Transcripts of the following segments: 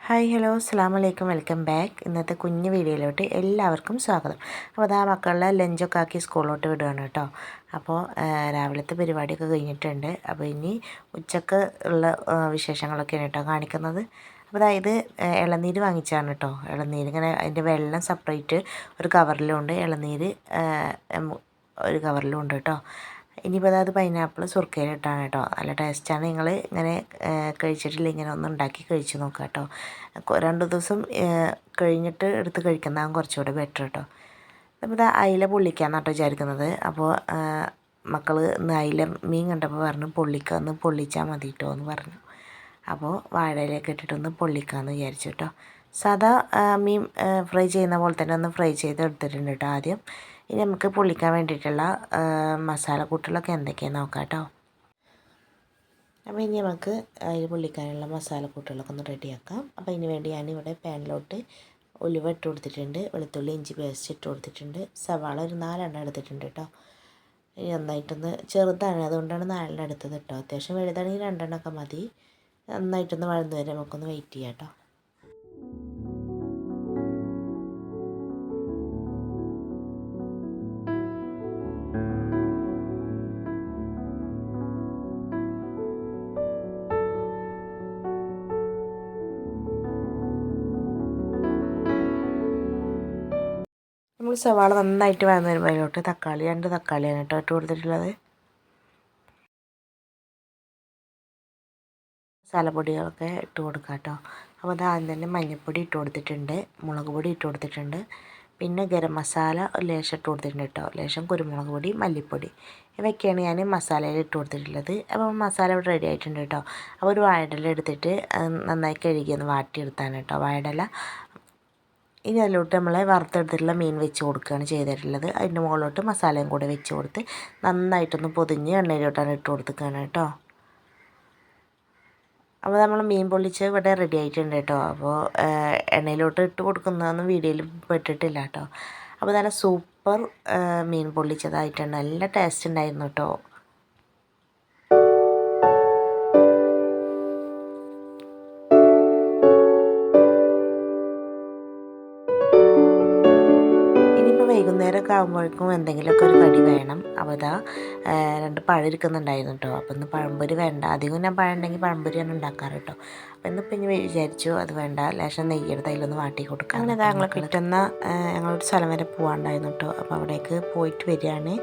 Hi hello അസ്സലാമു അലൈക്കും welcome back. ഇന്നത്തെ കുഞ്ഞു വീഡിയോയിലോട്ട് എല്ലാവർക്കും സ്വാഗതം. അപ്പോൾ അതാ മക്കളെ ലഞ്ചൊക്കെ ആക്കി സ്കൂളിലോട്ട് വിടുകയാണ് കേട്ടോ. അപ്പോൾ രാവിലത്തെ പരിപാടിയൊക്കെ കഴിഞ്ഞിട്ടുണ്ട്. അപ്പോൾ ഇനി ഉച്ചക്ക് ഉള്ള വിശേഷങ്ങളൊക്കെയാണ് കേട്ടോ കാണിക്കുന്നത്. അപ്പോൾ അതായത് ഇളനീര് വാങ്ങിച്ചാണ് കേട്ടോ. ഇളനീര് ഇങ്ങനെ അതിൻ്റെ വെള്ളം സെപ്പറേറ്റ് ഒരു കവറിലുണ്ട്, ഇളനീര് ഒരു കവറിലും ഉണ്ട് കേട്ടോ. ഇനിയിപ്പോൾ അതായത് പൈനാപ്പിൾ സുർക്കയിലിട്ടാണ് കേട്ടോ. നല്ല ടേസ്റ്റാണ്. നിങ്ങൾ ഇങ്ങനെ കഴിച്ചിട്ടില്ല, ഇങ്ങനെ ഒന്ന് ഉണ്ടാക്കി കഴിച്ച് നോക്കുക കേട്ടോ. 2 ദിവസം കഴിഞ്ഞിട്ട് എടുത്ത് കഴിക്കുന്നതാണ് കുറച്ചുകൂടെ ബെറ്റർ കേട്ടോ. അപ്പോൾ ഇത് അയില പൊള്ളിക്കാമെന്ന് കേട്ടോ വിചാരിക്കുന്നത്. അപ്പോൾ മക്കൾ ഇന്ന് അയില മീൻ കണ്ടപ്പോൾ പറഞ്ഞു ഒന്ന് പൊള്ളിച്ചാൽ മതി കേട്ടോ എന്ന് പറഞ്ഞു. അപ്പോൾ വാഴയിലൊക്കെ ഇട്ടിട്ടൊന്ന് പൊള്ളിക്കാമെന്ന് വിചാരിച്ചു കേട്ടോ. സാധാ മീൻ ഫ്രൈ ചെയ്യുന്ന പോലെ തന്നെ ഒന്ന് ഫ്രൈ ചെയ്ത് എടുത്തിട്ടുണ്ട് കേട്ടോ ആദ്യം. ഇനി നമുക്ക് പൊള്ളിക്കാൻ വേണ്ടിയിട്ടുള്ള മസാലക്കൂട്ടുകളൊക്കെ എന്തൊക്കെയാണെന്ന് നോക്കാം കേട്ടോ. അപ്പോൾ ഇനി നമുക്ക് അതിൽ പൊള്ളിക്കാനുള്ള മസാലക്കൂട്ടുകളൊക്കെ ഒന്ന് റെഡിയാക്കാം. അപ്പോൾ അതിന് വേണ്ടി ഞാനിവിടെ പാനിലോട്ട് ഉലുവ ഇട്ട് കൊടുത്തിട്ടുണ്ട്, വെളുത്തുള്ളി ഇഞ്ചി പേസ്റ്റ് ഇട്ട് കൊടുത്തിട്ടുണ്ട്, സവാള ഒരു 4 എണ്ണം എടുത്തിട്ടുണ്ട് കേട്ടോ. ഇനി നന്നായിട്ടൊന്ന് ചെറുതാണ്, അതുകൊണ്ടാണ് 4 എണ്ണം എടുത്തത് കേട്ടോ. അത്യാവശ്യം വലുതാണെങ്കിൽ 2 എണ്ണമൊക്കെ മതി. നന്നായിട്ടൊന്ന് വഴന്നു വരെ നമുക്കൊന്ന് വെയിറ്റ് ചെയ്യാം കേട്ടോ. നമ്മൾ സവാള നന്നായിട്ട് വഴന്നു വരുമ്പോൾ അതിലോട്ട് 2 തക്കാളിയാണ് കേട്ടോ ഇട്ട് കൊടുത്തിട്ടുള്ളത്. മസാലപ്പൊടികളൊക്കെ ഇട്ട് കൊടുക്കാം കേട്ടോ. അപ്പോൾ അത് ആദ്യം തന്നെ മഞ്ഞൾപ്പൊടി ഇട്ട് കൊടുത്തിട്ടുണ്ട്, മുളക് പൊടി ഇട്ട് കൊടുത്തിട്ടുണ്ട്, പിന്നെ ഗരം മസാല ലേശം ഇട്ട് കൊടുത്തിട്ടുണ്ട് കേട്ടോ, ലേശം കുരുമുളക് പൊടി, മല്ലിപ്പൊടി, ഇവയൊക്കെയാണ് ഞാൻ മസാലയിൽ ഇട്ട് കൊടുത്തിട്ടുള്ളത്. അപ്പോൾ മസാല ഇവിടെ റെഡി ആയിട്ടുണ്ട് കേട്ടോ. അപ്പോൾ ഒരു വാഴയില എടുത്തിട്ട് നന്നായി കഴുകിയൊന്ന് വാട്ടിയെടുത്താണ് കേട്ടോ വാഴയില. ഇനി അതിലോട്ട് നമ്മൾ വറുത്തെടുത്തിട്ടുള്ള മീൻ വെച്ച് കൊടുക്കുകയാണ് ചെയ്തിട്ടുള്ളത്. അതിൻ്റെ മുകളിലോട്ട് മസാലയും കൂടെ വെച്ച് കൊടുത്ത് നന്നായിട്ടൊന്ന് പൊതിഞ്ഞ് എണ്ണയിലോട്ടാണ് ഇട്ട് കൊടുക്കുകയാണ് കേട്ടോ. അപ്പോൾ നമ്മൾ മീൻ പൊള്ളിച്ച് ഇവിടെ റെഡി ആയിട്ടുണ്ട് കേട്ടോ. അപ്പോൾ എണ്ണയിലോട്ട് ഇട്ട് കൊടുക്കുന്നതൊന്നും വീഡിയോയിൽ പെട്ടിട്ടില്ല കേട്ടോ. അപ്പോൾ നല്ല സൂപ്പർ മീൻ പൊള്ളിച്ചതായിട്ടുണ്ട്, നല്ല ടേസ്റ്റ് ഉണ്ടായിരുന്നു കേട്ടോ. വൈകുന്നേരമൊക്കെ ആകുമ്പോഴേക്കും എന്തെങ്കിലുമൊക്കെ ഒരു കടി വേണം. അപ്പോൾ ഇതാ 2 പഴം ഇരിക്കുന്നുണ്ടായിരുന്നു കേട്ടോ. അപ്പോൾ ഇന്ന് പഴംപൊരി വേണ്ട, അധികം ഞാൻ പഴം ഉണ്ടെങ്കിൽ പഴംപൊരിയാണ് ഉണ്ടാക്കാറ് കേട്ടോ. അപ്പോൾ ഇന്നിപ്പോൾ ഇനി വിചാരിച്ചു അത് വേണ്ട, ലേശം നെയ്യെടുത്ത് അതിലൊന്ന് വാട്ടി കൊടുക്കാം. അങ്ങനെ അതാ ഞങ്ങൾ പിറ്റേന്ന് ഞങ്ങളൊരു സ്ഥലം വരെ പോകാണ്ടായിരുന്നു കേട്ടോ. അപ്പോൾ അവിടേക്ക് പോയിട്ട് വരികയാണ്.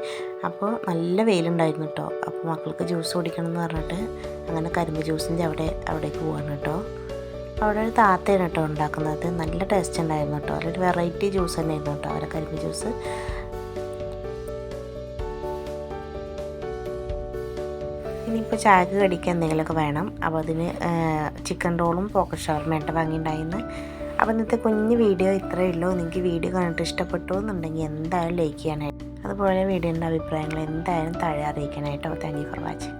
അപ്പോൾ നല്ല വെയിലുണ്ടായിരുന്നു കേട്ടോ. അപ്പോൾ മക്കൾക്ക് ജ്യൂസ് കുടിക്കണം എന്ന് പറഞ്ഞിട്ട് അങ്ങനെ കരിമ്പ് ജ്യൂസിൻ്റെ അവിടേക്ക് പോവാണ് കേട്ടോ. അവിടെ ഒരു താത്തയാണ് കേട്ടോ ഉണ്ടാക്കുന്നത്, നല്ല ടേസ്റ്റ് ഉണ്ടായിരുന്നു കേട്ടോ. അതൊരു വെറൈറ്റി ജ്യൂസ് തന്നെയായിരുന്നു കേട്ടോ അവരെ കരിമ്പ് ജ്യൂസ്. ഇനിയിപ്പോൾ ചായക്ക് കടിക്കാൻ എന്തെങ്കിലുമൊക്കെ വേണം. അപ്പോൾ അതിന് ചിക്കൻ റോളും പോക്കറ്റ് ഷവർമയും വാങ്ങിയിട്ടുണ്ടായിരുന്നു. അപ്പോൾ ഇന്നത്തെ കുഞ്ഞ് വീഡിയോ ഇത്രയേ ഉള്ളൂ. നിങ്ങൾക്ക് വീഡിയോ കണ്ടിട്ട് ഇഷ്ടപ്പെട്ടു എന്നുണ്ടെങ്കിൽ എന്തായാലും ലൈക്ക് ചെയ്യാനായിട്ട്, അതുപോലെ വീഡിയോൻ്റെ അഭിപ്രായങ്ങൾ എന്തായാലും താഴെ അറിയിക്കാനായിട്ടോ. Thank you for watching.